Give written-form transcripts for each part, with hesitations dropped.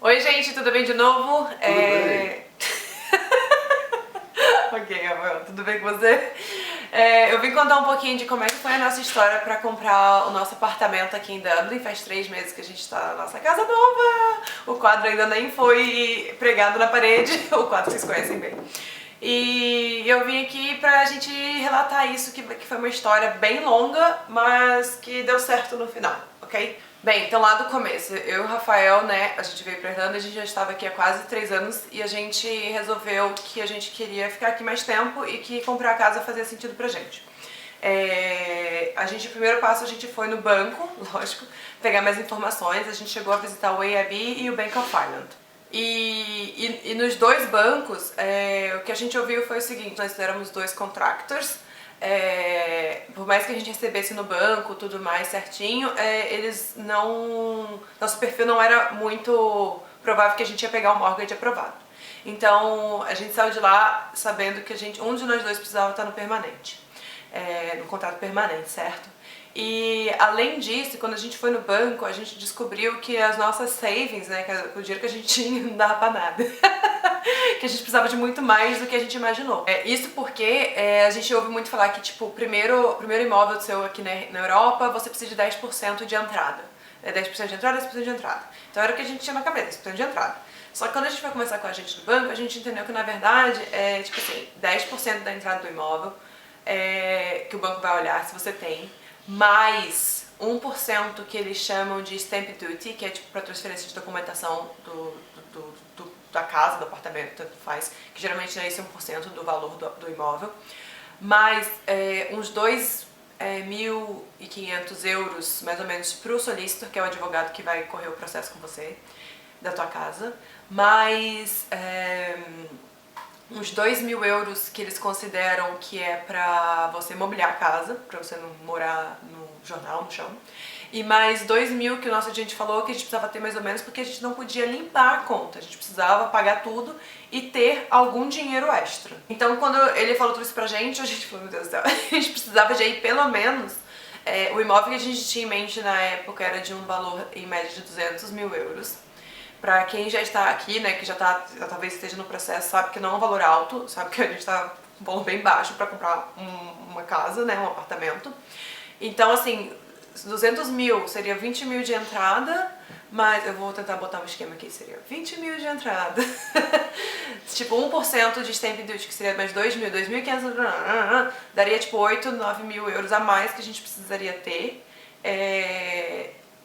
Oi, gente, tudo bem de novo? Tudo bem. Ok, Rafael, tudo bem com você? Eu vim contar um pouquinho de como é que foi a nossa história pra comprar o nosso apartamento aqui em Dublin. Faz 3 meses que a gente tá na nossa casa nova. O quadro ainda nem foi pregado na parede. O quadro vocês conhecem bem. E eu vim aqui pra gente relatar isso, que foi uma história bem longa, mas que deu certo no final, ok? Bem, então lá do começo, eu e o Rafael, né, a gente veio pra Irlanda, a gente já estava aqui há quase 3 anos e a gente resolveu que a gente queria ficar aqui mais tempo e que comprar a casa fazia sentido pra gente. O primeiro passo, a gente foi no banco, lógico, pegar mais informações, a gente chegou a visitar o AIB e o Bank of Ireland. E nos dois bancos, o que a gente ouviu foi o seguinte: nós éramos 2 contractors, por mais que a gente recebesse no banco tudo mais certinho, nosso perfil não era muito provável que a gente ia pegar o mortgage aprovado. Então a gente saiu de lá sabendo que um de nós dois precisava estar no permanente, no contrato permanente, certo? E além disso, quando a gente foi no banco, a gente descobriu que as nossas savings, né, que o dinheiro que a gente tinha não dava pra nada. Que a gente precisava de muito mais do que a gente imaginou. Isso porque a gente ouve muito falar que, tipo, o primeiro imóvel seu aqui na Europa, você precisa de 10% de entrada. 10% de entrada, 10% de entrada. Então era o que a gente tinha na cabeça, 10% de entrada. Só que quando a gente foi conversar com a gente do banco, a gente entendeu que, na verdade, tipo assim, 10% da entrada do imóvel, que o banco vai olhar se você tem, mais 1% que eles chamam de stamp duty, que é tipo para transferência de documentação da casa, do apartamento, tanto faz, que geralmente é esse 1% do valor do imóvel, mais uns 2.500 euros, mais ou menos, para o solicitor, que é o advogado que vai correr o processo com você, da tua casa, mais uns 2.000 euros que eles consideram que é pra você mobiliar a casa, pra você não morar no jornal, no chão. E mais 2.000 que o nosso agente falou que a gente precisava ter mais ou menos porque a gente não podia limpar a conta. A gente precisava pagar tudo e ter algum dinheiro extra. Então quando ele falou tudo isso pra gente, a gente falou, meu Deus do céu, a gente precisava de aí pelo menos... o imóvel que a gente tinha em mente na época era de um valor em média de 200.000 euros. Pra quem já está aqui, né, que já talvez esteja no processo, sabe que não é um valor alto, sabe que a gente tá com um valor bem baixo pra comprar uma casa, né, um apartamento. Então, assim, 200.000 seria 20.000 de entrada, mas eu vou tentar botar um esquema aqui, seria 20.000 de entrada. Tipo, 1% de stamp duty, que seria mais 2.000, 2.500, daria tipo 8.000, 9.000 euros a mais que a gente precisaria ter.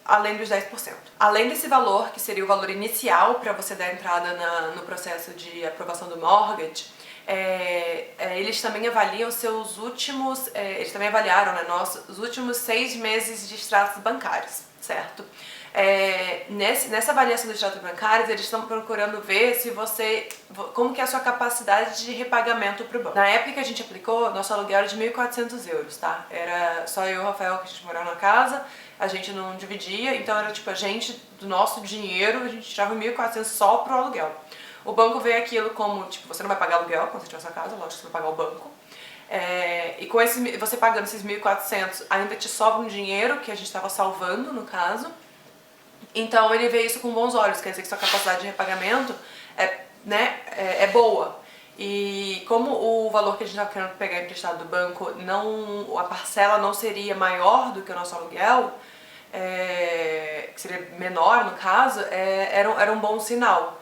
Além dos 10%. Além desse valor, que seria o valor inicial para você dar entrada no processo de aprovação do mortgage, eles também avaliam eles também avaliaram, né, os últimos 6 meses de extratos bancários, certo? Nessa avaliação dos extratos bancários, eles estão procurando ver como que é a sua capacidade de repagamento para o banco. Na época que a gente aplicou, nosso aluguel era de 1.400 euros, tá? Era só eu e o Rafael que a gente morava na casa, a gente não dividia, então era tipo, do nosso dinheiro, a gente tirava 1.400 só pro aluguel. O banco vê aquilo como, tipo, você não vai pagar aluguel quando você tiver sua casa, lógico que você vai pagar o banco. E com você pagando esses 1.400, ainda te sobra um dinheiro que a gente estava salvando, no caso. Então ele vê isso com bons olhos, quer dizer que sua capacidade de repagamento é boa. E como o valor que a gente estava querendo pegar emprestado do banco, a parcela não seria maior do que o nosso aluguel, que seria menor no caso, era um bom sinal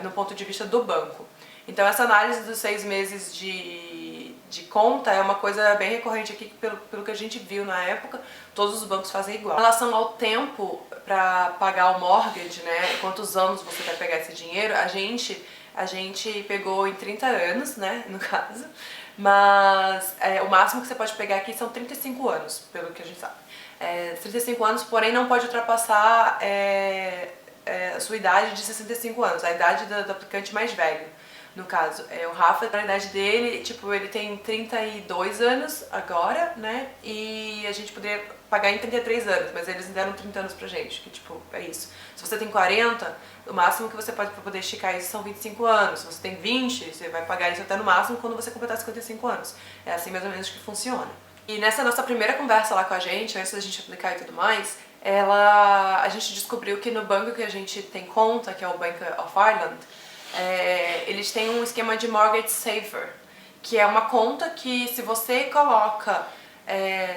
no ponto de vista do banco. Então essa análise dos 6 meses de conta é uma coisa bem recorrente aqui, pelo que a gente viu na época, todos os bancos fazem igual. Em relação ao tempo para pagar o mortgage, né, quantos anos você vai pegar esse dinheiro, a gente pegou em 30 anos, né, no caso, mas o máximo que você pode pegar aqui são 35 anos, pelo que a gente sabe. 35 anos, porém não pode ultrapassar a sua idade de 65 anos, a idade do aplicante mais velho. No caso, o Rafa, a idade dele, tipo, ele tem 32 anos agora, né, e a gente poderia pagar em 33 anos, mas eles deram 30 anos pra gente, que tipo, é isso. Se você tem 40, o máximo que você pode pra poder esticar isso são 25 anos. Se você tem 20, você vai pagar isso até no máximo quando você completar 55 anos. É assim mais ou menos que funciona. E nessa nossa primeira conversa lá com a gente, antes da gente aplicar e tudo mais, a gente descobriu que no banco que a gente tem conta, que é o Bank of Ireland, eles têm um esquema de Mortgage Saver, que é uma conta que se você coloca,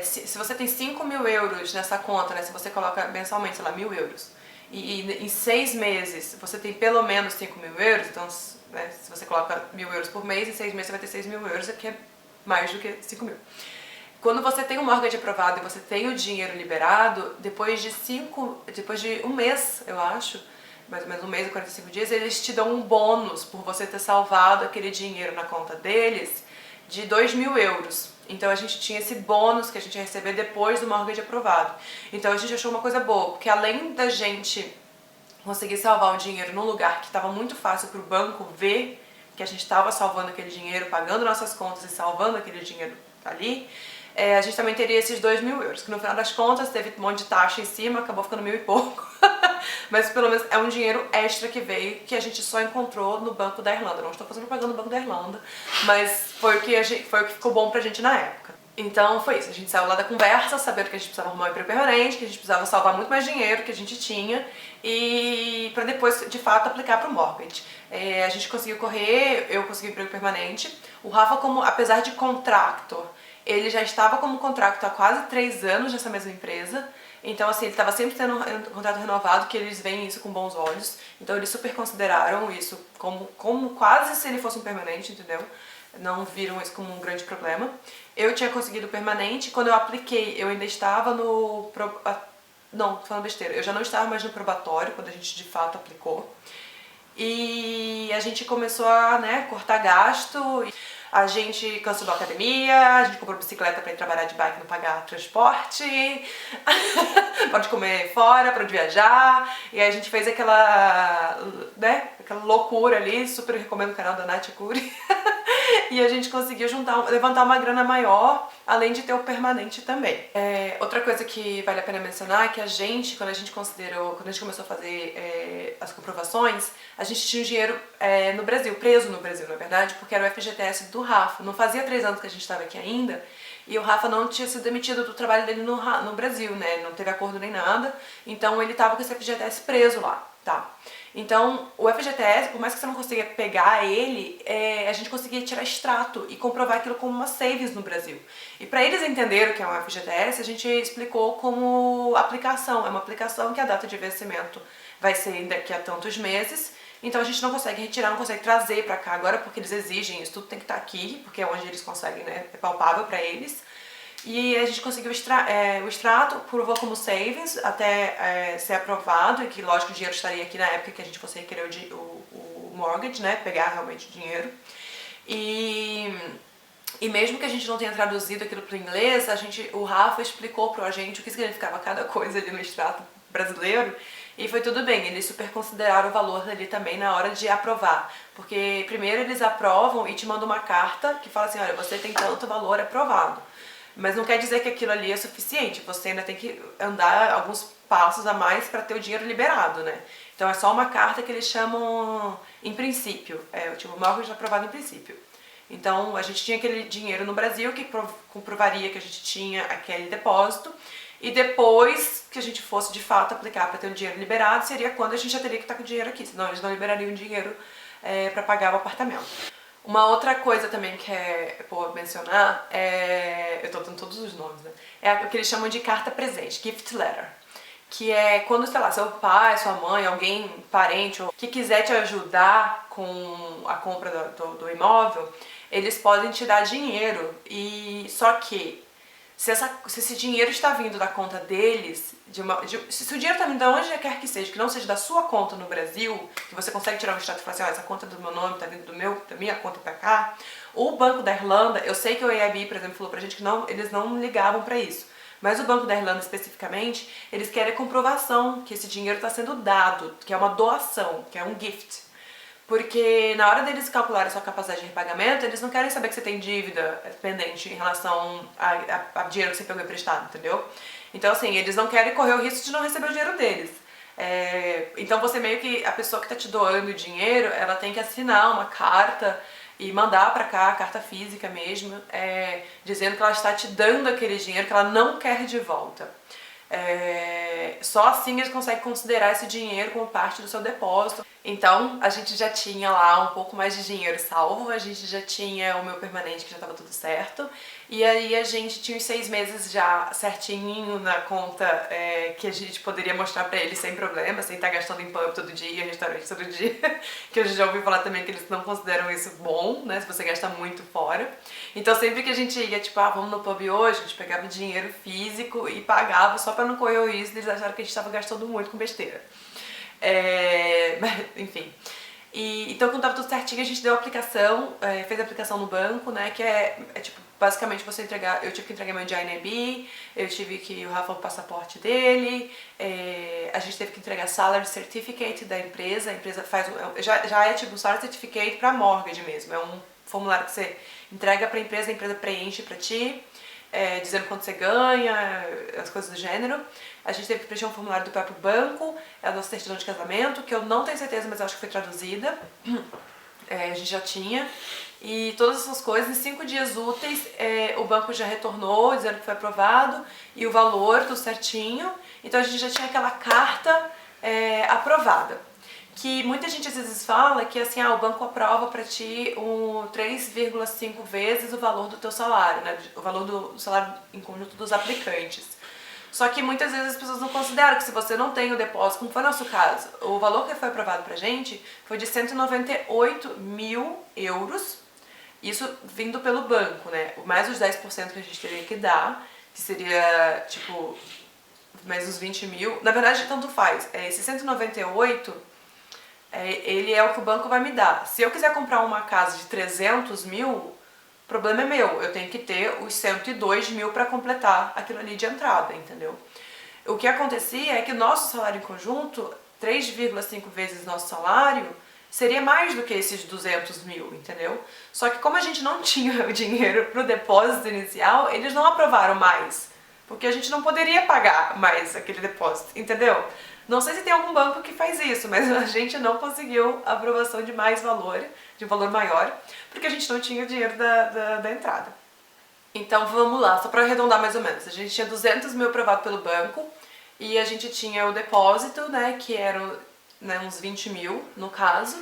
se você tem 5 mil euros nessa conta, né, se você coloca mensalmente, sei lá, 1.000 euros, e em 6 meses você tem pelo menos 5 mil euros, então né, se você coloca 1.000 euros por mês, em 6 meses você vai ter 6 mil euros, que é mais do que 5 mil. Quando você tem um mortgage aprovado e você tem o dinheiro liberado, depois de um mês, eu acho, mais ou menos um mês e 45 dias, eles te dão um bônus por você ter salvado aquele dinheiro na conta deles de 2.000 euros. Então a gente tinha esse bônus que a gente ia receber depois do mortgage aprovado. Então a gente achou uma coisa boa, porque além da gente conseguir salvar o dinheiro num lugar que estava muito fácil para o banco ver que a gente estava salvando aquele dinheiro, pagando nossas contas e salvando aquele dinheiro ali, a gente também teria esses 2.000 euros, que no final das contas teve um monte de taxa em cima, acabou ficando 1.000 e pouco. Mas pelo menos é um dinheiro extra que veio, que a gente só encontrou no Banco da Irlanda. Não estou fazendo propaganda no Banco da Irlanda, mas foi o que ficou bom pra gente na época. Então foi isso, a gente saiu lá da conversa, sabendo que a gente precisava arrumar um emprego permanente, que a gente precisava salvar muito mais dinheiro que a gente tinha, e para depois, de fato, aplicar para o mortgage. A gente conseguiu correr, eu consegui um emprego permanente. O Rafa, como apesar de contractor, ele já estava como contractor há quase 3 anos nessa mesma empresa. Então, assim, ele estava sempre tendo um contrato renovado, que eles veem isso com bons olhos. Então, eles super consideraram isso como quase se ele fosse um permanente, entendeu? Não viram isso como um grande problema. Eu tinha conseguido permanente. Quando eu apliquei, eu ainda estava no... Não, tô falando besteira. Eu já não estava mais no probatório, quando a gente de fato aplicou. E a gente começou a, né, cortar gasto. A gente cancelou a academia, a gente comprou bicicleta pra ir trabalhar de bike e não pagar transporte, pode comer fora, pode viajar, e aí a gente fez aquela, né, aquela loucura ali, super recomendo o canal da Nath Curi. E a gente conseguiu levantar uma grana maior, além de ter o permanente também. Outra coisa que vale a pena mencionar é que quando a gente começou a fazer as comprovações, a gente tinha o dinheiro no Brasil, preso no Brasil, na verdade, porque era o FGTS do Rafa. Não fazia 3 anos que a gente estava aqui ainda, e o Rafa não tinha sido demitido do trabalho dele no Brasil, né? Não teve acordo nem nada, então ele estava com esse FGTS preso lá, tá? Então, o FGTS, por mais que você não consiga pegar ele, a gente conseguia tirar extrato e comprovar aquilo como uma savings no Brasil. E para eles entenderem o que é um FGTS, a gente explicou como aplicação. É uma aplicação que a data de vencimento vai ser daqui a tantos meses, então a gente não consegue retirar, não consegue trazer para cá agora, porque eles exigem isso, tudo tem que estar aqui, porque é onde eles conseguem, né, é palpável para eles. E a gente conseguiu o extrato, provou como savings até ser aprovado, e que lógico o dinheiro estaria aqui na época que a gente fosse requerer o mortgage, né, pegar realmente o dinheiro. E mesmo que a gente não tenha traduzido aquilo para o inglês, o Rafa explicou pra gente o que significava cada coisa ali no extrato brasileiro, e foi tudo bem, eles super consideraram o valor ali também na hora de aprovar. Porque primeiro eles aprovam e te mandam uma carta que fala assim, olha, você tem tanto valor aprovado. Mas não quer dizer que aquilo ali é suficiente, você ainda tem que andar alguns passos a mais para ter o dinheiro liberado, né? Então é só uma carta que eles chamam em princípio, tipo, mortgage aprovado em princípio. Então a gente tinha aquele dinheiro no Brasil que comprovaria que a gente tinha aquele depósito, e depois que a gente fosse de fato aplicar para ter o dinheiro liberado, seria quando a gente já teria que estar com o dinheiro aqui, senão eles não liberariam o dinheiro para pagar o apartamento. Uma outra coisa também que é por mencionar eu tô dando todos os nomes, né? É o que eles chamam de carta presente, gift letter. Que é quando, sei lá, seu pai, sua mãe, alguém, parente, que quiser te ajudar com a compra do imóvel, eles podem te dar dinheiro. Só que se esse dinheiro está vindo da conta deles, se o dinheiro está vindo de onde quer que seja, que não seja da sua conta no Brasil, que você consegue tirar um extrato e falar assim, essa conta do meu nome está vindo da minha conta para cá, o Banco da Irlanda, eu sei que o AIB, por exemplo, falou pra gente que eles não ligavam para isso, mas o Banco da Irlanda especificamente, eles querem a comprovação que esse dinheiro está sendo dado, que é uma doação, que é um gift. Porque na hora deles calcularem a sua capacidade de repagamento, eles não querem saber que você tem dívida pendente em relação a dinheiro que você pegou emprestado, entendeu? Então assim, eles não querem correr o risco de não receber o dinheiro deles. Então você meio que, a pessoa que tá te doando o dinheiro, ela tem que assinar uma carta e mandar pra cá, carta física mesmo, dizendo que ela está te dando aquele dinheiro que ela não quer de volta. Só assim eles conseguem considerar esse dinheiro como parte do seu depósito. Então a gente já tinha lá um pouco mais de dinheiro salvo, a gente já tinha o meu permanente que já estava tudo certo, e aí a gente tinha os 6 meses já certinho na conta, que a gente poderia mostrar pra eles sem problema, sem estar gastando em pub todo dia, restaurante todo dia, que eu já ouvi falar também que eles não consideram isso bom, né, se você gasta muito fora. Então sempre que a gente ia, tipo, vamos no pub hoje, a gente pegava dinheiro físico e pagava só pra não correr o risco deles acharem que a gente estava gastando muito com besteira. Enfim. Então quando tava tudo certinho, a gente deu a aplicação, fez a aplicação no banco, né, que tipo, basicamente você entregar, eu tive que entregar meu JNIB, eu tive que o Rafa o passaporte dele, a gente teve que entregar salary certificate da empresa, a empresa faz, já é tipo um salary certificate pra mortgage mesmo, é um formulário que você entrega pra empresa, a empresa preenche pra ti, dizendo quanto você ganha, as coisas do gênero. A gente teve que preencher um formulário do próprio banco, a nossa certidão de casamento, que eu não tenho certeza, mas eu acho que foi traduzida. A gente já tinha. E todas essas coisas, em 5 dias úteis, o banco já retornou, dizendo que foi aprovado, e o valor, tudo certinho. Então a gente já tinha aquela carta aprovada. Que muita gente às vezes fala que assim, o banco aprova pra ti 3,5 vezes o valor do teu salário, né? O valor do salário em conjunto dos aplicantes. Só que muitas vezes as pessoas não consideram que se você não tem o depósito, como foi o nosso caso, o valor que foi aprovado pra gente foi de 198 mil euros, isso vindo pelo banco, né? Mais os 10% que a gente teria que dar, que seria tipo mais os 20 mil. Na verdade, tanto faz. Esse 198, ele é o que o banco vai me dar. Se eu quiser comprar uma casa de 300 mil, o problema é meu, eu tenho que ter os 102 mil para completar aquilo ali de entrada, entendeu? O que acontecia é que o nosso salário em conjunto, 3,5 vezes nosso salário, seria mais do que esses 200 mil, entendeu? Só que como a gente não tinha o dinheiro pro depósito inicial, eles não aprovaram mais, porque a gente não poderia pagar mais aquele depósito, entendeu? Não sei se tem algum banco que faz isso, mas a gente não conseguiu a aprovação de mais valor, de um valor maior, porque a gente não tinha o dinheiro da entrada. Então vamos lá, só para arredondar mais ou menos. A gente tinha 200 mil aprovado pelo banco e a gente tinha o depósito, né, que eram uns 20 mil no caso,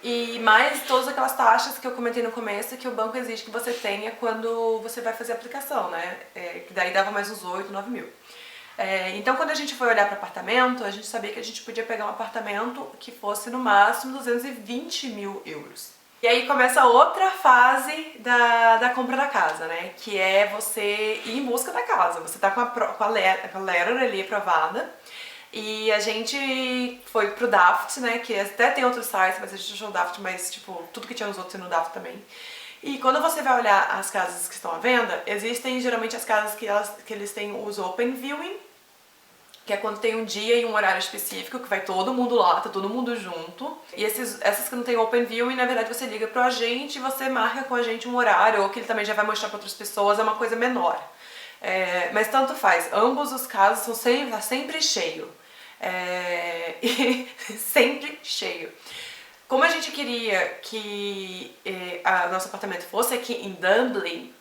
e mais todas aquelas taxas que eu comentei no começo que o banco exige que você tenha quando você vai fazer a aplicação, né, que daí dava mais uns 8, 9 mil. Então quando a gente foi olhar para apartamento, a gente sabia que a gente podia pegar um apartamento que fosse no máximo 220 mil euros. E aí começa outra fase da compra da casa, né? Que é você ir em busca da casa. Você tá com a letter ali aprovada. E a gente foi pro Daft, né? Que até tem outros sites, mas a gente achou o Daft, mas tipo, tudo que tinha nos outros no Daft também. E quando você vai olhar as casas que estão à venda, existem geralmente as casas que eles têm os open viewing, que é quando tem um dia e um horário específico, que vai todo mundo lá, tá todo mundo junto. E essas que não tem open viewing, na verdade você liga pro agente e você marca com a gente um horário, ou que ele também já vai mostrar pra outras pessoas, é uma coisa menor. Mas tanto faz, ambos os casos tá sempre cheio. Sempre cheio. Como a gente queria que nosso apartamento fosse aqui em Dublin,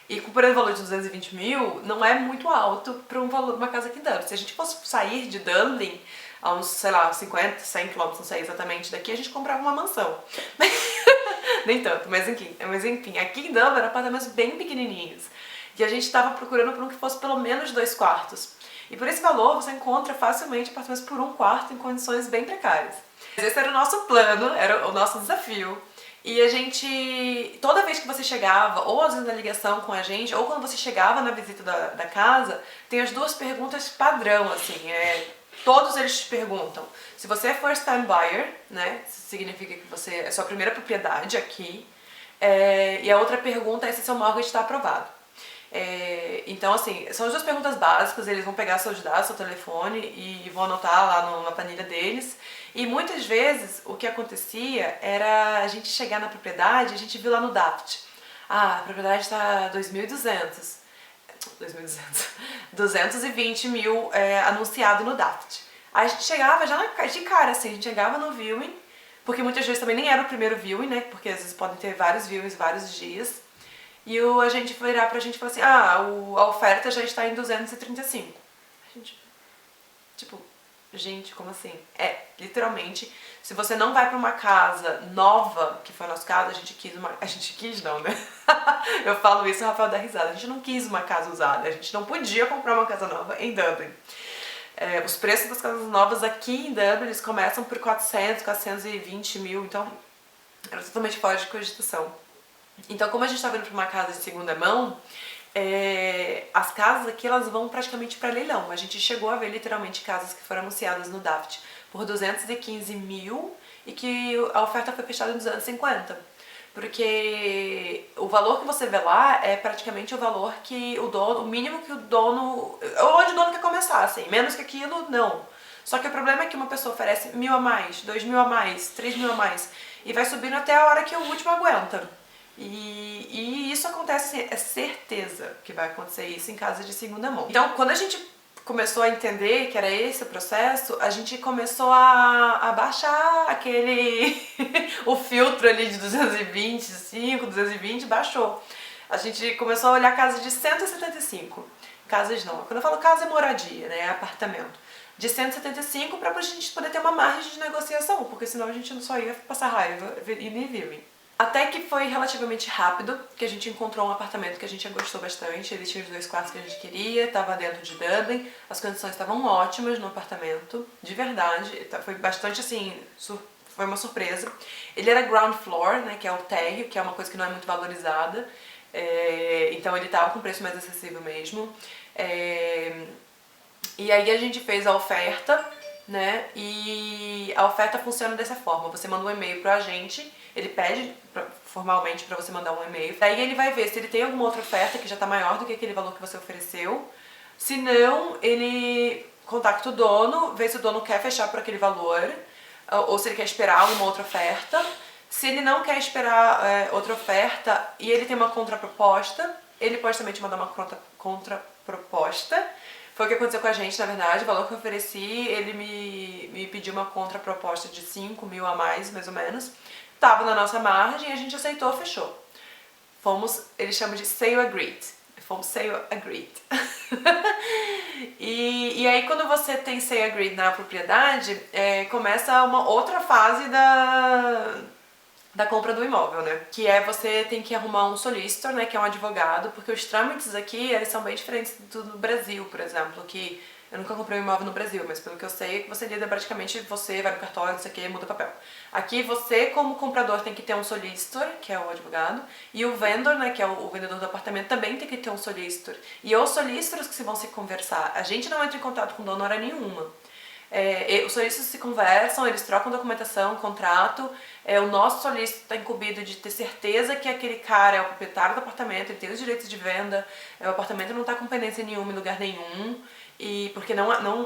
e por um valor de 220 mil, não é muito alto para um valor de uma casa aqui em Dublin. Se a gente fosse sair de Dublin a uns, sei lá, 50, 100 quilômetros, não sei exatamente daqui, a gente comprava uma mansão. Nem tanto, mas enfim, aqui em Dublin eram apartamentos bem pequenininhos. E a gente estava procurando por um que fosse pelo menos 2 quartos. E por esse valor você encontra facilmente apartamentos por 1 quarto em condições bem precárias. Esse era o nosso plano, era o nosso desafio. E a gente, toda vez que você chegava, ou às vezes na ligação com a gente, ou quando você chegava na visita da casa, tem as 2 perguntas padrão, assim, todos eles te perguntam se você é first time buyer, né, significa que você é sua primeira propriedade aqui, e a outra pergunta é se seu mortgage está aprovado. Então assim, são as 2 perguntas básicas, eles vão pegar seus dados, seu telefone e vão anotar lá na planilha deles. E muitas vezes o que acontecia era a gente chegar na propriedade, a gente viu lá no Daft, a propriedade está 2.200, 220 mil anunciado no Daft. Aí a gente chegava já de cara, assim, a gente chegava no viewing, porque muitas vezes também nem era o primeiro viewing, né, porque às vezes podem ter vários viewings, vários dias. E a gente foi virar pra gente e falar assim, a oferta já está em 235. gente, tipo, gente, como assim? Literalmente, se você não vai pra uma casa nova, que foi o nosso caso, a gente quis não, né? Eu falo isso, o Rafael dá risada, a gente não quis uma casa usada, a gente não podia comprar uma casa nova em Dublin. Os preços das casas novas aqui em Dublin, eles começam por 400, 420 mil, então era totalmente fora de cogitação. Então, como a gente estava indo para uma casa de segunda mão, as casas aqui elas vão praticamente para leilão. A gente chegou a ver literalmente casas que foram anunciadas no Daft por 215 mil e que a oferta foi fechada em 250. Porque o valor que você vê lá é praticamente o valor que o mínimo que o dono, onde o dono quer começar, assim, menos que aquilo, não. Só que o problema é que uma pessoa oferece 1.000 a mais, 2.000 a mais, 3.000 a mais, e vai subindo até a hora que o último aguenta. E isso acontece, assim, é certeza que vai acontecer isso em casa de segunda mão. Então, quando a gente começou a entender que era esse o processo, a gente começou a baixar aquele... o filtro ali de 225, 220, baixou. A gente começou a olhar casas de 175. Casas não, quando eu falo casa é moradia, né, é apartamento. De 175 para a gente poder ter uma margem de negociação, porque senão a gente não só ia passar raiva e nem vive. Até que foi relativamente rápido que a gente encontrou um apartamento que a gente gostou bastante. Ele tinha os 2 quartos que a gente queria, estava dentro de Dublin, as condições estavam ótimas no apartamento, de verdade. Foi bastante assim, foi uma surpresa. Ele era ground floor, né, que é o térreo, que é uma coisa que não é muito valorizada. Então ele estava com preço mais acessível mesmo. E aí a gente fez a oferta, né? E a oferta funciona dessa forma: você manda um e-mail pro agente, ele pede formalmente pra você mandar um e-mail, daí ele vai ver se ele tem alguma outra oferta que já tá maior do que aquele valor que você ofereceu. Se não, ele contacta o dono, vê se o dono quer fechar por aquele valor, ou se ele quer esperar alguma outra oferta. Se ele não quer esperar outra oferta e ele tem uma contraproposta, ele pode também te mandar uma contraproposta. Foi o que aconteceu com a gente, na verdade. O valor que eu ofereci, ele me pediu uma contraproposta de 5.000 a mais ou menos. Tava na nossa margem, a gente aceitou, fechou. Eles chamam de sale agreed. Fomos sale agreed. E aí quando você tem sale agreed na propriedade, começa uma outra fase da compra do imóvel, né? Que você tem que arrumar um solicitor, né? Que é um advogado, porque os trâmites aqui, eles são bem diferentes do Brasil, por exemplo, que eu nunca comprei um imóvel no Brasil, mas pelo que eu sei, é que você lida praticamente, você vai no cartório, não sei o que, muda papel. Aqui você, como comprador, tem que ter um solicitor, que é o advogado, e o vendor, né, que é o vendedor do apartamento, também tem que ter um solicitor. E os solicitors que vão se conversar. A gente não entra em contato com dona hora nenhuma. Os solicitors se conversam, eles trocam documentação, contrato. O nosso solicitor está incumbido de ter certeza que aquele cara é o proprietário do apartamento, ele tem os direitos de venda, o apartamento não está com pendência nenhuma em lugar nenhum, e porque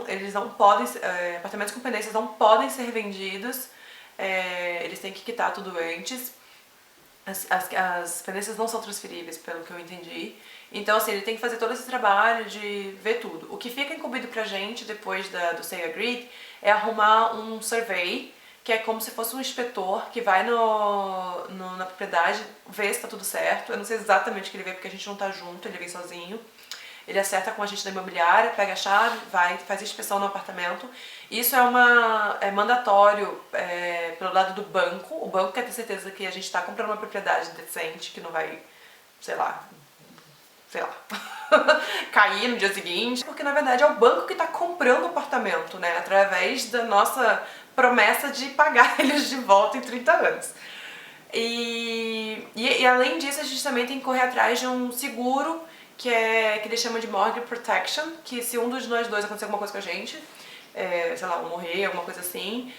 eles não podem, apartamentos com pendências não podem ser vendidos, eles têm que quitar tudo antes. As pendências não são transferíveis, pelo que eu entendi. Então, assim, ele tem que fazer todo esse trabalho de ver tudo. O que fica incumbido pra gente, depois do Sale Agreed, é arrumar um survey, que é como se fosse um inspetor que vai na propriedade, vê se tá tudo certo. Eu não sei exatamente o que ele vê, porque a gente não tá junto, ele vem sozinho. Ele acerta com a gente da imobiliária, pega a chave, vai, faz a inspeção no apartamento. Isso é mandatório pelo lado do banco. O banco quer ter certeza que a gente está comprando uma propriedade decente, que não vai, sei lá, cair no dia seguinte. Porque na verdade é o banco que está comprando o apartamento, né? Através da nossa promessa de pagar eles de volta em 30 anos. E além disso, a gente também tem que correr atrás de um seguro que eles chamam de mortgage protection, que se um dos nós dois acontecer alguma coisa com a gente, sei lá, morrer, alguma coisa assim,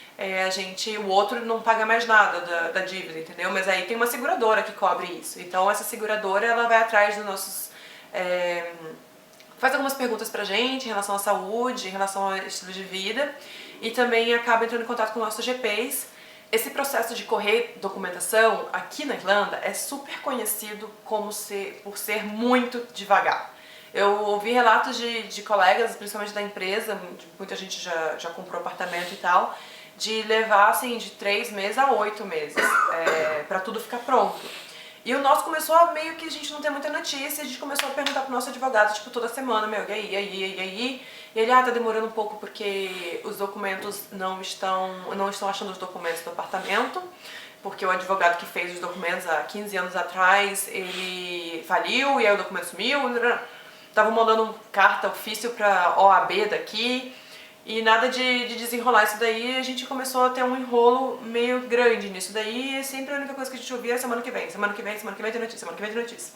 o outro não paga mais nada da dívida, entendeu? Mas aí tem uma seguradora que cobre isso. Então essa seguradora, ela vai atrás dos nossos... faz algumas perguntas pra gente em relação à saúde, em relação ao estilo de vida, e também acaba entrando em contato com nossos GPs. Esse processo de correr documentação aqui na Irlanda é super conhecido por ser muito devagar. Eu ouvi relatos de colegas, principalmente da empresa, muita gente já comprou apartamento e tal, de levar assim de 3 meses a 8 meses pra tudo ficar pronto. E o nosso começou a meio que a gente não ter muita notícia, a gente começou a perguntar pro nosso advogado, tipo, toda semana, meu, e aí? E ele, tá demorando um pouco porque os documentos não estão achando os documentos do apartamento, porque o advogado que fez os documentos há 15 anos atrás, ele faliu e aí o documento sumiu. Estavam mandando carta, ofício pra OAB daqui e nada de desenrolar isso daí. A gente começou a ter um enrolo meio grande nisso daí e sempre a única coisa que a gente ouvia era semana que vem de notícia, semana que vem de notícia.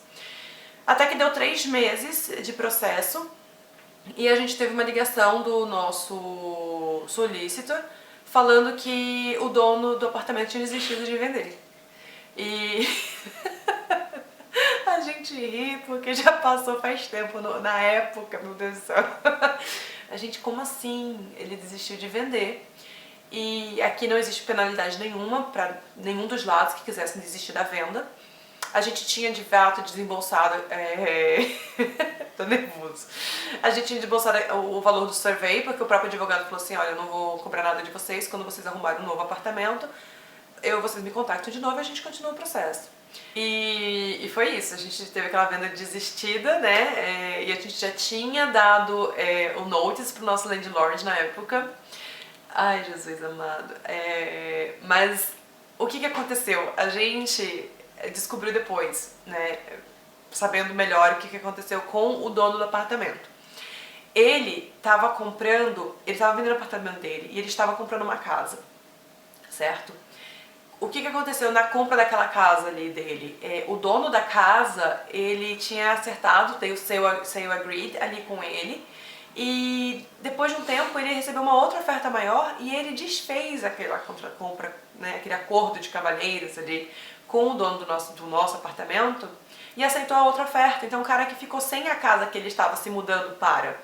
Até que deu 3 meses de processo e a gente teve uma ligação do nosso solicitor falando que o dono do apartamento tinha desistido de vender. E a gente ri porque já passou faz tempo, na época, meu Deus do céu. A gente, como assim? Ele desistiu de vender. E aqui não existe penalidade nenhuma para nenhum dos lados que quisessem desistir da venda. A gente tinha de fato desembolsado, tô nervoso. A gente tinha desembolsado o valor do survey, porque o próprio advogado falou assim, olha, eu não vou cobrar nada de vocês quando vocês arrumarem um novo apartamento. Vocês me contactam de novo e a gente continua o processo. E foi isso, a gente teve aquela venda desistida, né? E a gente já tinha dado o notice pro nosso landlord na época. Ai, Jesus amado. Mas o que aconteceu? A gente descobriu depois, né? Sabendo melhor o que aconteceu com o dono do apartamento. Ele estava vendendo o apartamento dele e ele estava comprando uma casa, certo? O que aconteceu na compra daquela casa ali dele? O dono da casa, ele tinha acertado, tem o sale agreed ali com ele, e depois de um tempo ele recebeu uma outra oferta maior e ele desfez aquela compra, né, aquele acordo de cavalheiros ali com o dono do nosso apartamento e aceitou a outra oferta. Então o cara que ficou sem a casa que ele estava se mudando para.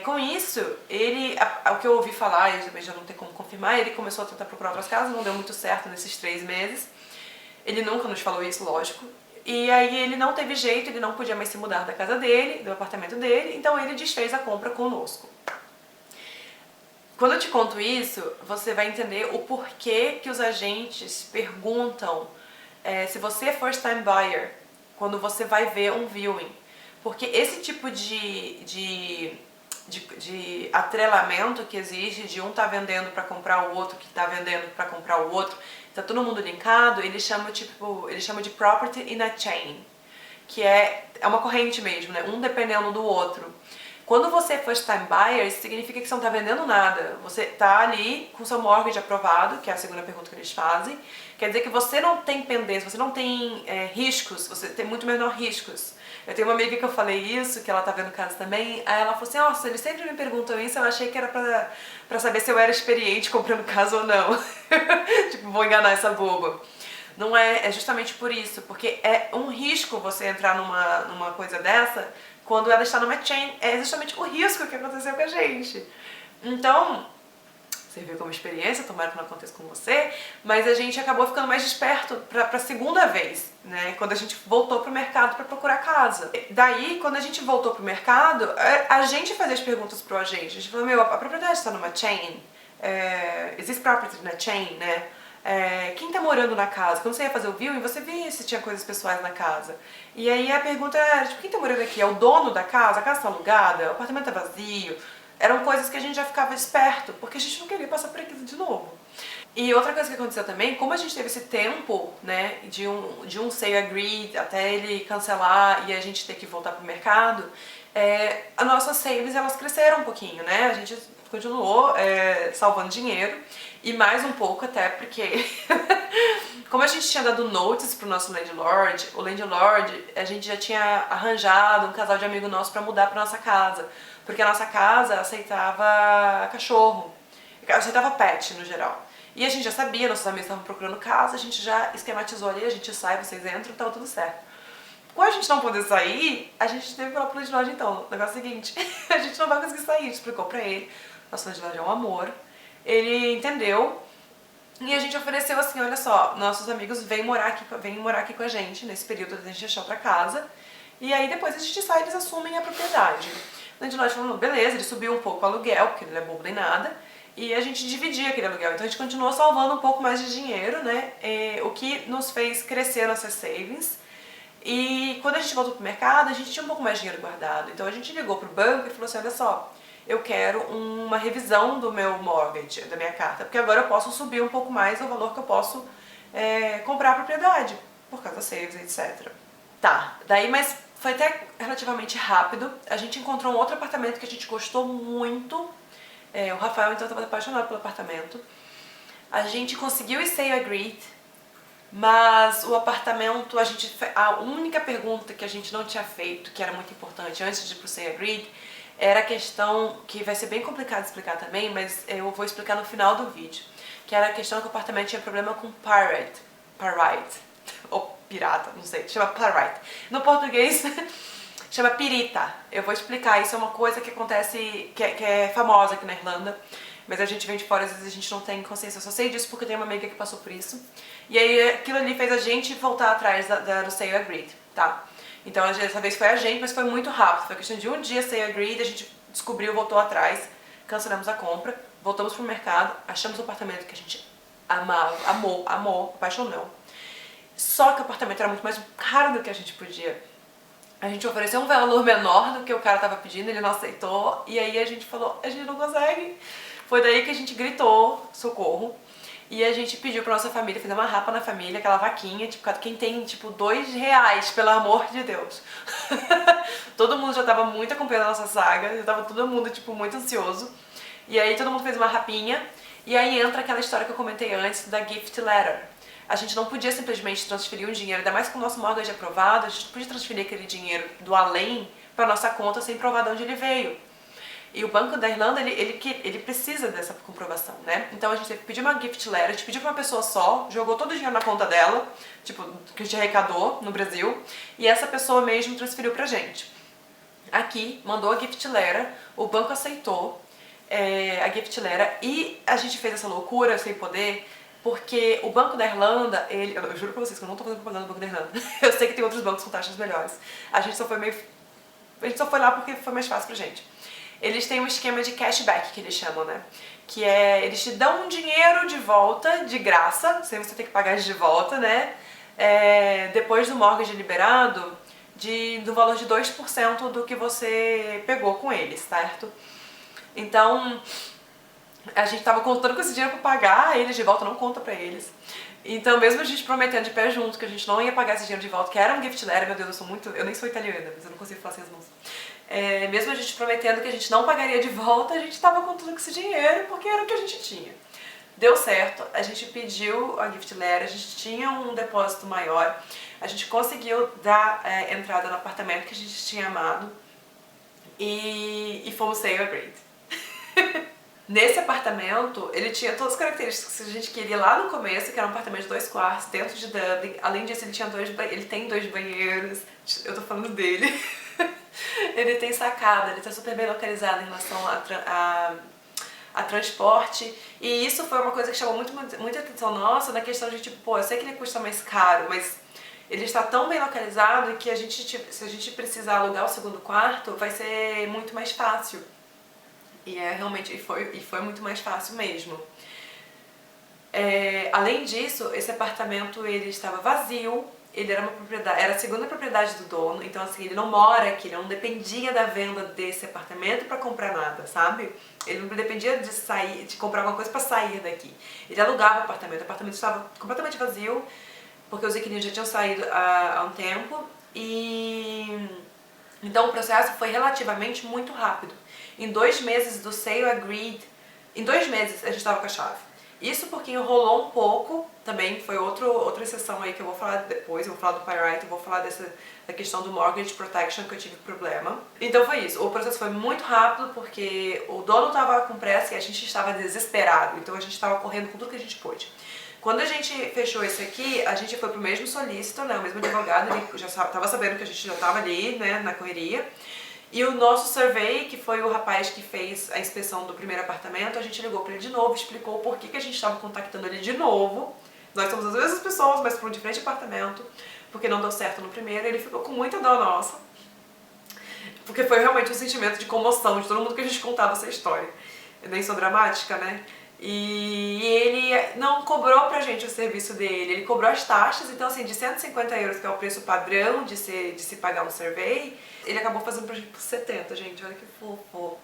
Com isso, o que eu ouvi falar, e também já não tem como confirmar, ele começou a tentar procurar outras casas, não deu muito certo nesses 3 meses. Ele nunca nos falou isso, lógico. E aí ele não teve jeito, ele não podia mais se mudar da casa dele, do apartamento dele, então ele desfez a compra conosco. Quando eu te conto isso, você vai entender o porquê que os agentes perguntam se você é first time buyer, quando você vai ver um viewing. Porque esse tipo de atrelamento que existe, de um tá vendendo para comprar o outro, que tá vendendo para comprar o outro, tá todo mundo linkado, eles chamam de property in a chain, que é uma corrente mesmo, né? Um dependendo do outro. Quando você é first time buyer, isso significa que você não tá vendendo nada. Você tá ali com seu mortgage aprovado, que é a segunda pergunta que eles fazem. Quer dizer que você não tem pendência, você não tem riscos, você tem muito menor riscos. Eu tenho uma amiga que eu falei isso, que ela tá vendo casa também, aí ela falou assim, nossa, eles sempre me perguntam isso, eu achei que era pra saber se eu era experiente comprando casa ou não. Tipo, vou enganar essa boba. Não é justamente por isso, porque é um risco você entrar numa coisa dessa quando ela está numa chain, é justamente o risco que aconteceu com a gente. Então, você viu como experiência, tomara que não aconteça com você, mas a gente acabou ficando mais desperto pra segunda vez, né? Quando a gente voltou pro mercado para procurar casa. Daí, quando a gente voltou pro mercado, a gente fazia as perguntas pro agente. A gente falou, meu, a propriedade está numa chain? Existe property na chain, né? Quem tá morando na casa? Quando você ia fazer o viewing, você via se tinha coisas pessoais na casa. E aí a pergunta era, tipo, quem tá morando aqui? É o dono da casa? A casa tá alugada? O apartamento tá vazio? Eram coisas que a gente já ficava esperto, porque a gente não queria passar por aquilo de novo. E outra coisa que aconteceu também, como a gente teve esse tempo, né, de um sale agreed até ele cancelar e a gente ter que voltar pro mercado, as nossas saves, elas cresceram um pouquinho, né? A gente continuou salvando dinheiro e mais um pouco até porque como a gente tinha dado notice pro nosso landlord, o landlord, a gente já tinha arranjado um casal de amigo nosso para mudar pra nossa casa, porque a nossa casa aceitava cachorro, aceitava pet no geral. E a gente já sabia, nossos amigos estavam procurando casa, a gente já esquematizou ali, a gente sai, vocês entram, então tudo certo. Com a gente não poder sair, a gente teve que falar pro landlord, então, o negócio é o seguinte, a gente não vai conseguir sair, a gente explicou pra ele, nosso landlord é um amor, ele entendeu, e a gente ofereceu assim, olha só, nossos amigos vêm morar aqui com a gente, nesse período da gente achar outra casa, e aí depois a gente sai e eles assumem a propriedade. O landlord falou, beleza, ele subiu um pouco o aluguel, porque ele não é bobo nem nada, e a gente dividia aquele aluguel, então a gente continuou salvando um pouco mais de dinheiro, né, o que nos fez crescer nossas savings. E quando a gente voltou pro mercado, a gente tinha um pouco mais de dinheiro guardado, então a gente ligou pro banco e falou assim, olha só, eu quero uma revisão do meu mortgage, da minha carta, porque agora eu posso subir um pouco mais o valor que eu posso comprar a propriedade, por causa da saves, etc. Tá, daí, mas foi até relativamente rápido. A gente encontrou um outro apartamento que a gente gostou muito. O Rafael, então, estava apaixonado pelo apartamento. A gente conseguiu o sale agreed, mas o apartamento, a única pergunta que a gente não tinha feito, que era muito importante antes de ir pro sale agreed, era a questão, que vai ser bem complicado de explicar também, mas eu vou explicar no final do vídeo, que era a questão que o apartamento tinha problema com pirate, ou pirata, não sei, chama pirate. No português chama pirita. Eu vou explicar, isso é uma coisa que acontece, que é famosa aqui na Irlanda, mas a gente vem de fora, às vezes a gente não tem consciência. Eu só sei disso porque tem uma amiga que passou por isso. E aí aquilo ali fez a gente voltar atrás do sale agreed, tá? Então dessa vez foi a gente, mas foi muito rápido. Foi questão de um dia sale agreed, a gente descobriu, voltou atrás, cancelamos a compra, voltamos pro mercado, achamos um apartamento que a gente amava, amou, apaixonou. Só que o apartamento era muito mais caro do que a gente podia. A gente ofereceu um valor menor do que o cara tava pedindo, ele não aceitou, e aí a gente falou, a gente não consegue. Foi daí que a gente gritou, socorro, e a gente pediu pra nossa família, fazer uma rapa na família, aquela vaquinha, tipo, quem tem, tipo, R$2, pelo amor de Deus. Todo mundo já tava muito acompanhando a nossa saga, já tava todo mundo, tipo, muito ansioso. E aí todo mundo fez uma rapinha, e aí entra aquela história que eu comentei antes da gift letter. A gente não podia simplesmente transferir um dinheiro, ainda mais com o nosso mortgage aprovado, a gente não podia transferir aquele dinheiro do além pra nossa conta sem provar de onde ele veio. E o Banco da Irlanda, ele precisa dessa comprovação, né? Então a gente teve que pedir uma gift letter, a gente pediu pra uma pessoa só, jogou todo o dinheiro na conta dela, tipo, que a gente arrecadou no Brasil, e essa pessoa mesmo transferiu pra gente. Aqui, mandou a gift letter, o banco aceitou a gift letter, e a gente fez essa loucura sem poder, porque o Banco da Irlanda, eu juro pra vocês que eu não tô fazendo propaganda do Banco da Irlanda, eu sei que tem outros bancos com taxas melhores, a gente só foi lá porque foi mais fácil pra gente. Eles têm um esquema de cashback, que eles chamam, né? Que é, eles te dão um dinheiro de volta, de graça, sem você ter que pagar de volta, né? Depois do mortgage liberado, do valor de 2% do que você pegou com eles, certo? Então, a gente tava contando com esse dinheiro pra pagar, eles de volta não conta pra eles. Então, mesmo a gente prometendo de pé junto que a gente não ia pagar esse dinheiro de volta, que era um gift letter, meu Deus, eu nem sou italiana, mas eu não consigo falar sem as mãos. Mesmo a gente prometendo que a gente não pagaria de volta, a gente tava contando com esse dinheiro porque era o que a gente tinha. Deu certo, a gente pediu a gift letter, a gente tinha um depósito maior, a gente conseguiu dar entrada no apartamento que a gente tinha amado e fomos sale agreed. Nesse apartamento, ele tinha todas as características que a gente queria lá no começo, que era um apartamento de 2 quartos, dentro de Dublin. Além disso, ele tem 2 banheiros, eu tô falando dele. Ele tem sacada, ele tá super bem localizado em relação a transporte. E isso foi uma coisa que chamou muita atenção nossa, na questão de tipo, pô, eu sei que ele custa mais caro, mas ele está tão bem localizado que se a gente precisar alugar o segundo quarto, vai ser muito mais fácil. E realmente foi muito mais fácil mesmo. Além disso, esse apartamento ele estava vazio, ele era era a segunda propriedade do dono, então assim, ele não mora aqui, ele não dependia da venda desse apartamento para comprar nada, sabe? Ele não dependia de comprar alguma coisa para sair daqui. Ele alugava o apartamento estava completamente vazio, porque os inquilinos já tinham saído há um tempo, e então o processo foi relativamente muito rápido. Em 2 meses do sale agreed, em 2 meses a gente estava com a chave. Isso porque enrolou um pouco, também foi outra exceção aí que eu vou falar depois, eu vou falar do Pyrite, eu vou falar da questão do mortgage protection que eu tive problema. Então foi isso, o processo foi muito rápido porque o dono estava com pressa e a gente estava desesperado, então a gente estava correndo com tudo que a gente pôde. Quando a gente fechou esse aqui, a gente foi pro mesmo solicitor, né, o mesmo advogado, ele já estava sabendo que a gente já estava ali, né, na correria. E o nosso survey, que foi o rapaz que fez a inspeção do primeiro apartamento, a gente ligou para ele de novo, explicou por que a gente estava contactando ele de novo. Nós somos as mesmas pessoas, mas para um diferente apartamento, porque não deu certo no primeiro, ele ficou com muita dó nossa. Porque foi realmente um sentimento de comoção de todo mundo que a gente contava essa história. Eu nem sou dramática, né? E ele não cobrou pra gente o serviço dele, ele cobrou as taxas, então assim, de 150 euros, que é o preço padrão de se pagar um survey, ele acabou fazendo pra gente por 70, gente, olha que fofo.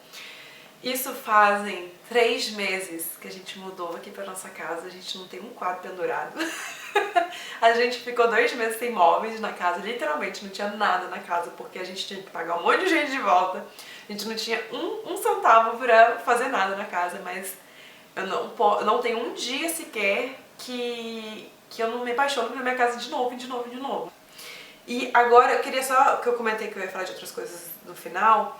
Isso fazem 3 meses que a gente mudou aqui pra nossa casa, a gente não tem um quadro pendurado. A gente ficou 2 meses sem móveis na casa, literalmente não tinha nada na casa, porque a gente tinha que pagar um monte de gente de volta. A gente não tinha um centavo pra fazer nada na casa, mas eu não tenho um dia sequer que eu não me apaixono pela minha casa de novo, de novo, de novo. E agora eu queria só, que eu comentei que eu ia falar de outras coisas no final,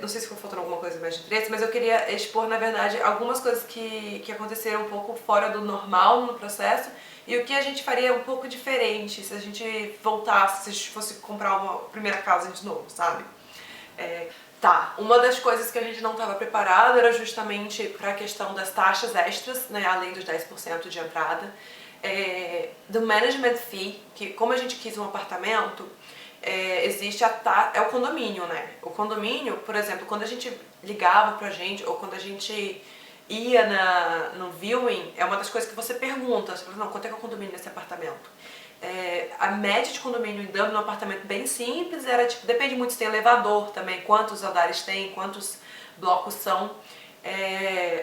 não sei se ficou faltando alguma coisa mais de interesse, mas eu queria expor, na verdade, algumas coisas que aconteceram um pouco fora do normal no processo e o que a gente faria um pouco diferente se a gente voltasse, se a gente fosse comprar uma primeira casa de novo, sabe? Tá, uma das coisas que a gente não estava preparado era justamente para a questão das taxas extras, né, além dos 10% de entrada, do management fee, que como a gente quis um apartamento, existe é o condomínio, né? O condomínio, por exemplo, quando a gente ligava pra gente, ou quando a gente ia no viewing, é uma das coisas que você pergunta, você fala, não, quanto é que é o condomínio nesse apartamento? A média de condomínio em Dublin, num apartamento bem simples, era tipo, depende muito se tem elevador também, quantos andares tem, quantos blocos são.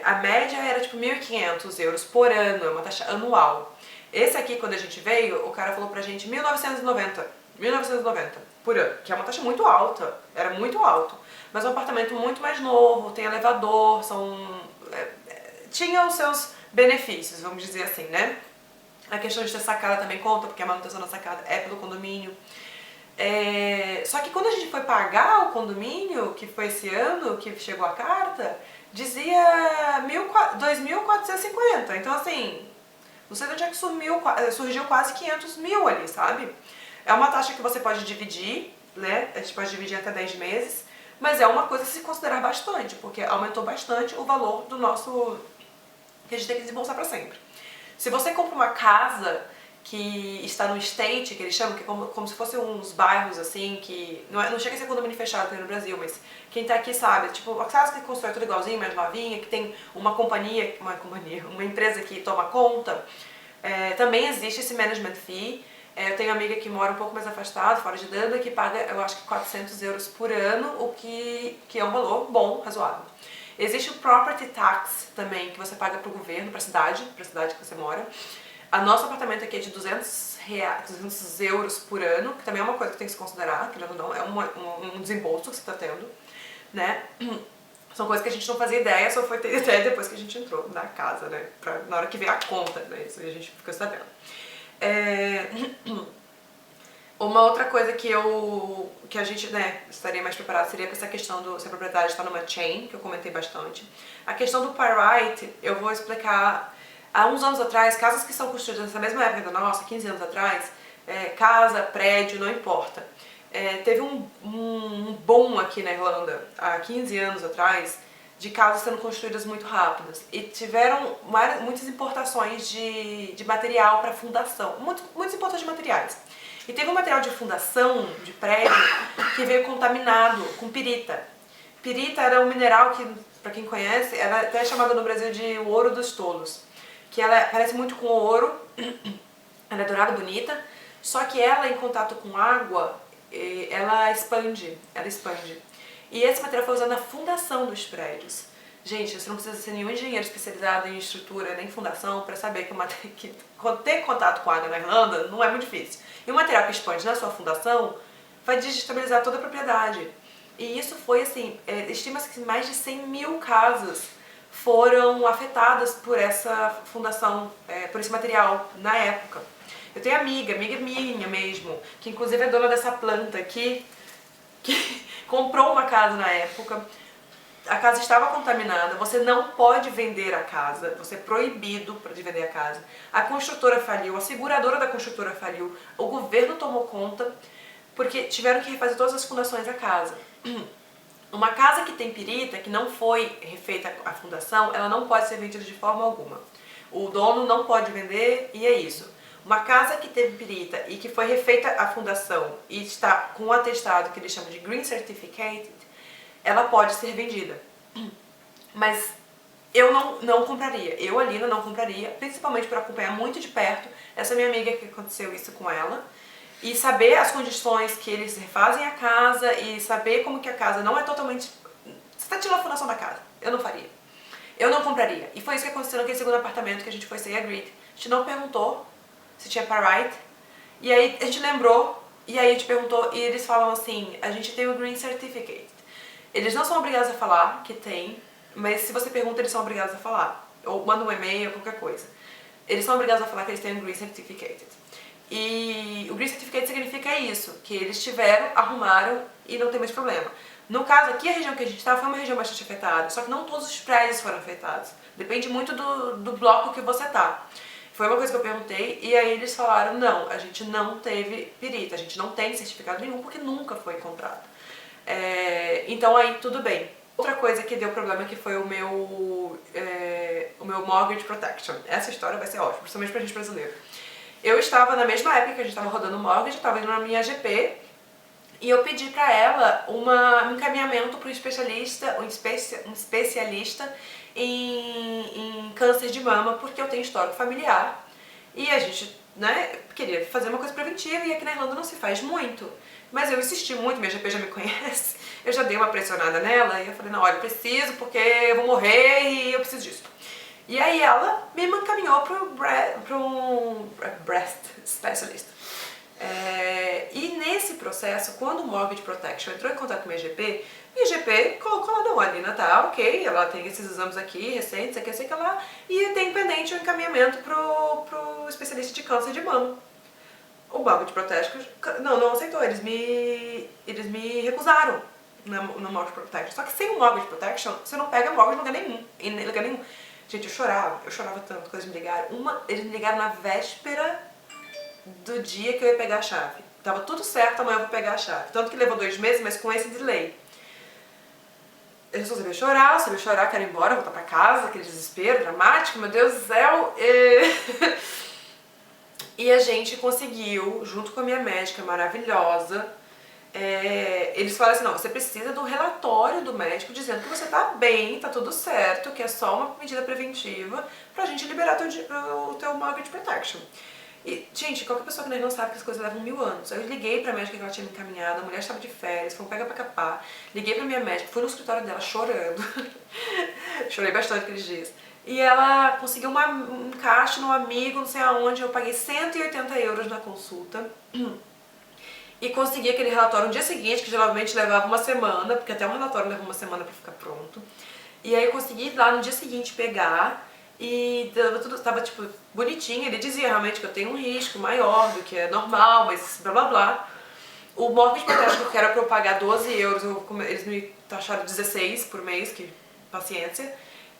A média era tipo 1.500 euros por ano, é uma taxa anual. Esse aqui, quando a gente veio, o cara falou pra gente 1990 por ano, que é uma taxa muito alta, era muito alto. Mas é um apartamento muito mais novo, tem elevador, tinha os seus benefícios, vamos dizer assim, né? A questão de ter sacada também conta, porque a manutenção da sacada é pelo condomínio. Só que quando a gente foi pagar o condomínio, que foi esse ano que chegou a carta, dizia 2.450. Então assim, não sei de onde é que surgiu quase 500 mil ali, sabe? É uma taxa que você pode dividir, né? A gente pode dividir até 10 meses, mas é uma coisa a se considerar bastante, porque aumentou bastante o valor do nosso... que a gente tem que desembolsar para sempre. Se você compra uma casa que está no estate, que eles chamam, que é como se fossem uns bairros assim, que não chega a ser condomínio fechado aqui no Brasil, mas quem tá aqui sabe, tipo, uma casa que constrói tudo igualzinho, mais novinha, que tem uma empresa que toma conta, também existe esse management fee. Eu tenho uma amiga que mora um pouco mais afastada, fora de Dublin, que paga, eu acho que 400 euros por ano, o que é um valor bom, razoável. Existe o property tax também, que você paga pro governo, pra cidade que você mora. O nosso apartamento aqui é de 200 euros por ano, que também é uma coisa que tem que se considerar, que não é um desembolso que você está tendo, né? São coisas que a gente não fazia ideia, só foi ter ideia depois que a gente entrou na casa, né? Na hora que veio a conta, né? Isso a gente ficou sabendo. Uma outra coisa que a gente, né, estaria mais preparado seria com essa questão se a propriedade está numa chain, que eu comentei bastante. A questão do par right, eu vou explicar. Há uns anos atrás, casas que são construídas nessa mesma época da nossa, 15 anos atrás, casa, prédio, não importa. Teve um boom aqui na Irlanda, há 15 anos atrás, de casas sendo construídas muito rápidas. E tiveram muitas importações de material para fundação, muitas importações de materiais. E teve um material de fundação de prédio que veio contaminado com pirita. Pirita era um mineral que, para quem conhece, era até chamado no Brasil de o ouro dos tolos. Que ela parece muito com ouro, ela é dourada, bonita, só que ela em contato com água, ela expande. E esse material foi usado na fundação dos prédios. Gente, você não precisa ser nenhum engenheiro especializado em estrutura nem fundação para saber que ter contato com água na Irlanda não é muito difícil. E o material que expande na sua fundação vai desestabilizar toda a propriedade. E isso foi assim, estima-se que mais de 100 mil casas foram afetadas por essa fundação, por esse material na época. Eu tenho amiga minha mesmo, que inclusive é dona dessa planta aqui, que comprou uma casa na época. A casa estava contaminada, você não pode vender a casa, você é proibido de vender a casa. A construtora faliu, a seguradora da construtora faliu, o governo tomou conta, porque tiveram que refazer todas as fundações da casa. Uma casa que tem pirita, que não foi refeita a fundação, ela não pode ser vendida de forma alguma. O dono não pode vender e é isso. Uma casa que teve pirita e que foi refeita a fundação e está com um atestado que eles chamam de Green Certificate, ela pode ser vendida. Mas eu não compraria. Eu, Alina, não compraria, principalmente por acompanhar muito de perto essa minha amiga que aconteceu isso com ela. E saber as condições que eles refazem a casa e saber como que a casa não é totalmente tá tirando a fundação da casa. Eu não faria. Eu não compraria. E foi isso que aconteceu naquele segundo apartamento que a gente foi sem a grid. A gente não perguntou se tinha Pyrite. E aí a gente lembrou, e aí a gente perguntou, e eles falam assim, a gente tem o Green Certificate. Eles não são obrigados a falar que tem, mas se você pergunta, eles são obrigados a falar. Ou manda um e-mail, qualquer coisa. Eles são obrigados a falar que eles têm o Green Certificate. E o Green Certificate significa isso, que eles tiveram, arrumaram e não tem mais problema. No caso aqui, a região que a gente estava foi uma região bastante afetada, só que não todos os prédios foram afetados. Depende muito do bloco que você tá. Foi uma coisa que eu perguntei e aí eles falaram, não, a gente não teve pirita, a gente não tem certificado nenhum porque nunca foi encontrado. Então aí tudo bem. Outra coisa que deu problema que foi o meu Mortgage Protection. Essa história vai ser ótima, principalmente pra gente brasileiro. Eu estava na mesma época que a gente estava rodando o mortgage, eu estava indo na minha GP e eu pedi pra ela um encaminhamento para um especialista, em câncer de mama, porque eu tenho histórico familiar e a gente, né, queria fazer uma coisa preventiva e aqui na Irlanda não se faz muito. Mas eu insisti muito, minha GP já me conhece, eu já dei uma pressionada nela e eu falei, não, olha, eu preciso porque eu vou morrer e eu preciso disso. E aí ela me encaminhou para um breast specialist. E nesse processo, quando o Mortgage Protection entrou em contato com a minha GP colocou lá, não, a Alina tá ok, ela tem esses exames aqui recentes, aqui, sei que lá, e tem pendente o encaminhamento pro especialista de câncer de mama. O Mortgage Protection não aceitou, eles me recusaram no Mortgage Protection. Só que sem o Mortgage Protection, você não pega mortgage em lugar nenhum. Gente, eu chorava tanto quando eles me ligaram. Eles me ligaram na véspera do dia que eu ia pegar a chave. Tava tudo certo, amanhã eu vou pegar a chave. Tanto que levou 2 meses, mas com esse delay. Eu só sabia chorar, quero ir embora, voltar pra casa, aquele desespero dramático, meu Deus do céu. E a gente conseguiu, junto com a minha médica maravilhosa, eles falaram assim, não, você precisa do relatório do médico dizendo que você tá bem, tá tudo certo, que é só uma medida preventiva pra gente liberar o teu Mortgage Protection. E, gente, qualquer pessoa que não sabe que as coisas levam 1000 anos. Eu liguei pra médica que ela tinha me encaminhado, a mulher estava de férias, foi um pega pra capar. Liguei pra minha médica, fui no escritório dela chorando. Chorei bastante aqueles dias. E ela conseguiu um encaixe num amigo, não sei aonde, eu paguei 180 euros na consulta. E consegui aquele relatório no dia seguinte, que geralmente levava uma semana, porque até um relatório leva uma semana pra ficar pronto. E aí eu consegui ir lá no dia seguinte pegar, e tava tipo bonitinho, ele dizia realmente que eu tenho um risco maior do que é normal, mas blá blá blá. O Mortgage Protection que era pra eu pagar 12 euros, eles me taxaram 16 por mês, que paciência.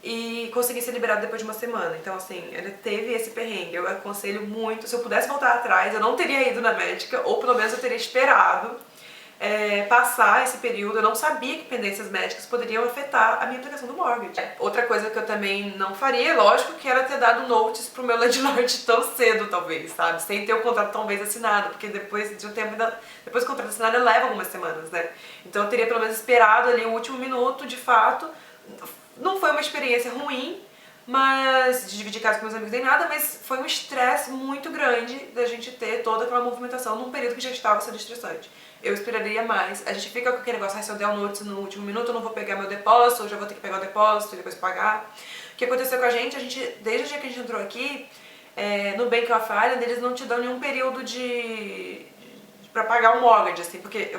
E consegui ser liberado depois de uma semana. Então assim, ele teve esse perrengue. Eu aconselho muito, se eu pudesse voltar atrás, eu não teria ido na médica, ou pelo menos eu teria esperado passar esse período. Eu não sabia que pendências médicas poderiam afetar a minha aplicação do mortgage. Outra coisa que eu também não faria, lógico, que era ter dado notice pro meu landlord tão cedo, talvez, sabe? Sem ter o contrato talvez assinado, porque depois de um tempo, depois do contrato assinado, leva algumas semanas, né? Então eu teria pelo menos esperado ali o último minuto, de fato. Não foi uma experiência ruim, mas de dividir casa com meus amigos nem nada, mas foi um estresse muito grande da gente ter toda aquela movimentação num período que já estava sendo estressante. Eu esperaria mais. A gente fica com aquele negócio, se eu der um notice no último minuto, eu não vou pegar meu depósito, ou já vou ter que pegar o depósito e depois pagar. O que aconteceu com a gente, desde o dia que a gente entrou aqui, no Bank of Ireland, eles não te dão nenhum período pra pagar o mortgage, assim, porque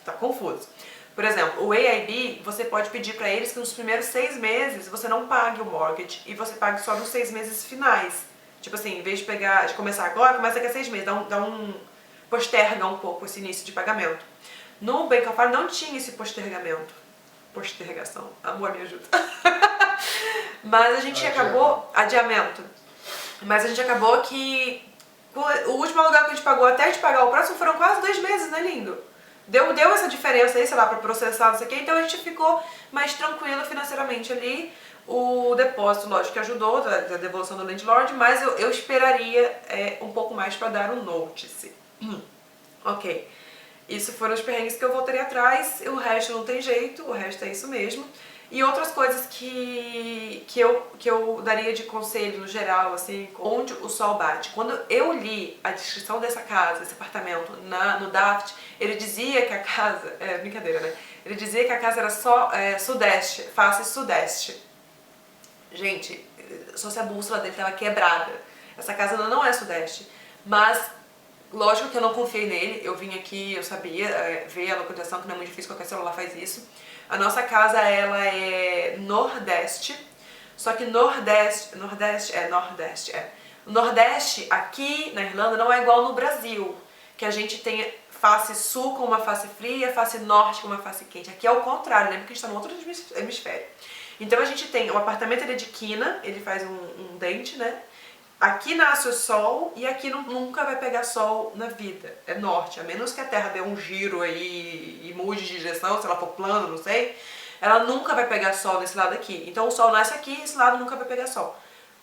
tá confuso. Por exemplo, o AIB, você pode pedir pra eles que nos primeiros 6 meses você não pague o mortgage e você pague só nos 6 meses finais. Tipo assim, em vez de começar agora, começa daqui a 6 meses, posterga um pouco esse início de pagamento. No Bank of Ireland não tinha esse postergamento. Postergação, amor, me ajuda. Mas a gente acabou... Adiamento. Mas a gente acabou que o último aluguel que a gente pagou até a gente pagar o próximo foram quase 2 meses, né, lindo? Deu essa diferença aí, sei lá, pra processar, não sei o que, então a gente ficou mais tranquila financeiramente ali. O depósito, lógico, que ajudou, da devolução do landlord, mas eu esperaria um pouco mais pra dar um notice. Ok. Isso foram os perrengues que eu voltaria atrás, o resto não tem jeito, o resto é isso mesmo. E outras coisas que eu daria de conselho no geral, assim, onde o sol bate. Quando eu li a descrição dessa casa, desse apartamento, no Daft, ele dizia que a casa... brincadeira, né? Ele dizia que a casa era só sudeste, face sudeste. Gente, só se a bússola dele estava quebrada. Essa casa não é sudeste, mas lógico que eu não confiei nele. Eu vim aqui, eu sabia ver a localização, que não é muito difícil, qualquer celular faz isso. A nossa casa, ela é nordeste, só que nordeste, o nordeste aqui na Irlanda não é igual no Brasil, que a gente tem face sul com uma face fria, face norte com uma face quente. Aqui é o contrário, lembra que a gente está no outro hemisfério. Então a gente tem, o apartamento ele é de quina, ele faz um dente, né? Aqui nasce o sol e aqui nunca vai pegar sol na vida, é norte, a menos que a Terra dê um giro aí e mude de direção, se ela for plana, não sei, ela nunca vai pegar sol nesse lado aqui. Então o sol nasce aqui e esse lado nunca vai pegar sol.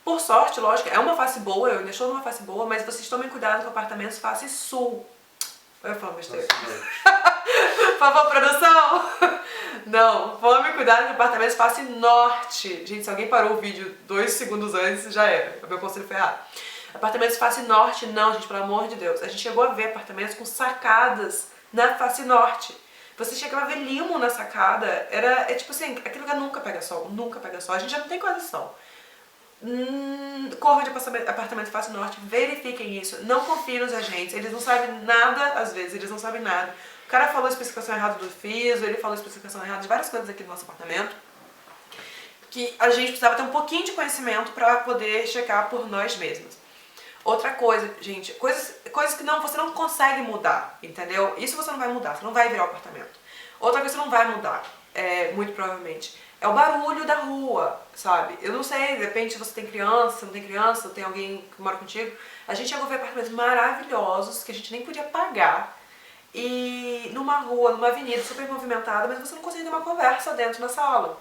Por sorte, lógico, é uma face boa, eu ainda estou numa face boa, mas vocês tomem cuidado com apartamentos face sul. Eu falo besteira. Por favor, produção! Não, tome cuidado com apartamentos face norte. Gente, se alguém parou o vídeo 2 segundos antes, já era. O meu conselho foi errado. Apartamentos face norte, não, gente, pelo amor de Deus. A gente chegou a ver apartamentos com sacadas na face norte. Você chegava a ver limo na sacada. É tipo assim, aquele lugar nunca pega sol, nunca pega sol. A gente já não tem quase sol. Corram de apartamento face norte, verifiquem isso, não confiem nos agentes, eles não sabem nada, às vezes, eles não sabem nada. O cara falou a especificação errada do FISO, ele falou a especificação errada de várias coisas aqui no nosso apartamento, que a gente precisava ter um pouquinho de conhecimento para poder checar por nós mesmos. Outra coisa, gente, coisas que você não consegue mudar, entendeu? Isso você não vai mudar, você não vai virar o apartamento. Outra coisa que você não vai mudar, muito provavelmente, é o barulho da rua, sabe? Eu não sei, de repente você tem criança, você não tem criança, tem alguém que mora contigo. A gente chegou a ver apartamentos maravilhosos que a gente nem podia pagar. E numa rua, numa avenida super movimentada, mas você não conseguia ter uma conversa dentro da sala.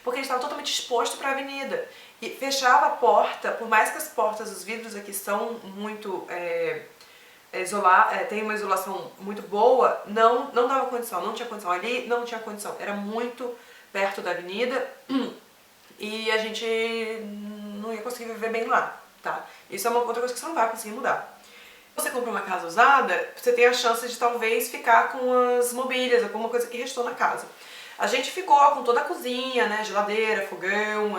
Porque a gente estava totalmente exposto para a avenida. E fechava a porta, por mais que as portas, os vidros aqui são muito... tem uma isolação muito boa, não dava condição, não tinha condição. Ali não tinha condição, era muito perto da avenida e a gente não ia conseguir viver bem lá, tá? Isso é uma outra coisa que você não vai conseguir mudar. Se você compra uma casa usada, você tem a chance de talvez ficar com as mobílias, alguma coisa que restou na casa. A gente ficou com toda a cozinha, né, geladeira, fogão,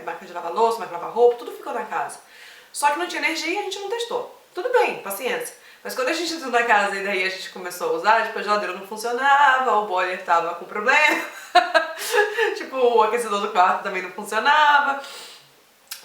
máquina de lavar louça, máquina de lavar roupa, tudo ficou na casa. Só que não tinha energia e a gente não testou. Tudo bem, paciência. Mas quando a gente entrou na casa e daí a gente começou a usar, tipo, a geladeira não funcionava, o boiler tava com problema, tipo, o aquecedor do quarto também não funcionava.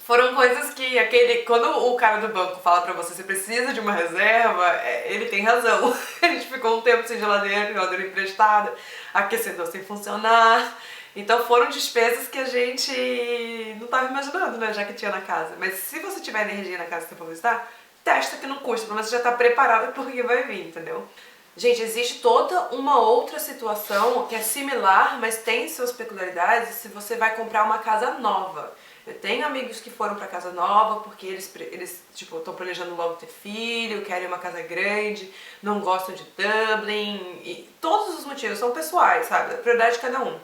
Foram coisas que quando o cara do banco fala pra você precisa de uma reserva, ele tem razão. A gente ficou um tempo sem geladeira emprestada, aquecedor sem funcionar. Então foram despesas que a gente não tava imaginando, né, já que tinha na casa. Mas se você tiver energia na casa que você for visitar, testa que não custa, pelo menos você já tá preparado porque vai vir, entendeu? Gente, existe toda uma outra situação que é similar, mas tem suas peculiaridades se você vai comprar uma casa nova. Eu tenho amigos que foram pra casa nova porque eles tipo, estão planejando logo ter filho, querem uma casa grande, não gostam de Dublin, e todos os motivos são pessoais, sabe? A prioridade de cada um.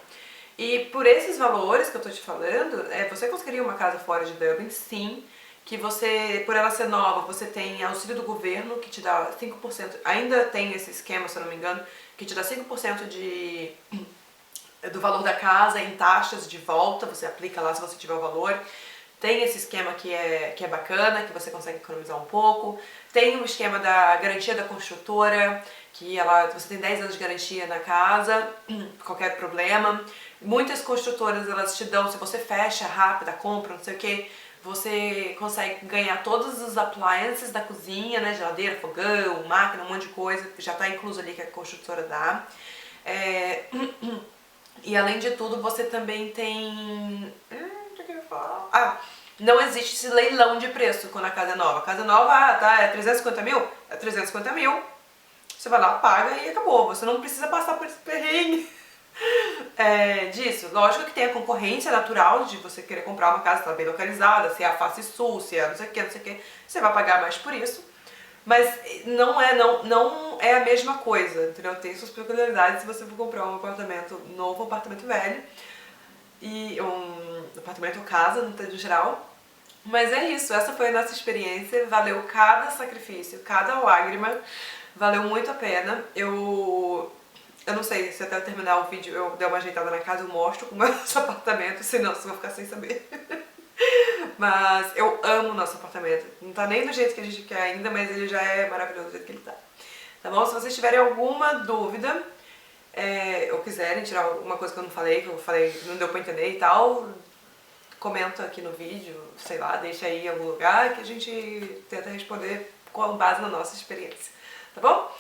E por esses valores que eu tô te falando, você conseguiria uma casa fora de Dublin, sim, que você, por ela ser nova, você tem auxílio do governo que te dá 5%, ainda tem esse esquema, se eu não me engano, que te dá 5% do valor da casa em taxas de volta, você aplica lá se você tiver o valor. Tem esse esquema que é bacana, que você consegue economizar um pouco. Tem o esquema da garantia da construtora, que você tem 10 anos de garantia na casa, qualquer problema. Muitas construtoras, elas te dão, se você fecha rápido a compra, não sei o que, você consegue ganhar todos os appliances da cozinha, né, geladeira, fogão, máquina, um monte de coisa, já está incluso ali que a construtora dá. E além de tudo, você também tem... o que eu ia falar? Não existe esse leilão de preço quando a casa é nova. A casa é nova, é 350 mil? É 350 mil. Você vai lá, paga e acabou. Você não precisa passar por esse perrengue. Disso. Lógico que tem a concorrência natural de você querer comprar uma casa que está bem localizada, se é a face sul, se é não sei o que, você vai pagar mais por isso. Mas não é a mesma coisa, entendeu? Tem suas peculiaridades se você for comprar um apartamento novo ou um apartamento velho, e um apartamento ou casa, no geral. Mas é isso, essa foi a nossa experiência, valeu cada sacrifício, cada lágrima, valeu muito a pena. Eu não sei se até eu terminar o vídeo eu der uma ajeitada na casa, eu mostro como é o nosso apartamento, senão vocês vão ficar sem saber. Mas eu amo o nosso apartamento. Não tá nem do jeito que a gente quer ainda, mas ele já é maravilhoso do jeito que ele tá. Tá bom? Se vocês tiverem alguma dúvida, ou quiserem tirar alguma coisa que eu falei, não deu pra entender e tal, comenta aqui no vídeo, sei lá, deixa aí em algum lugar que a gente tenta responder com base na nossa experiência. Tá bom?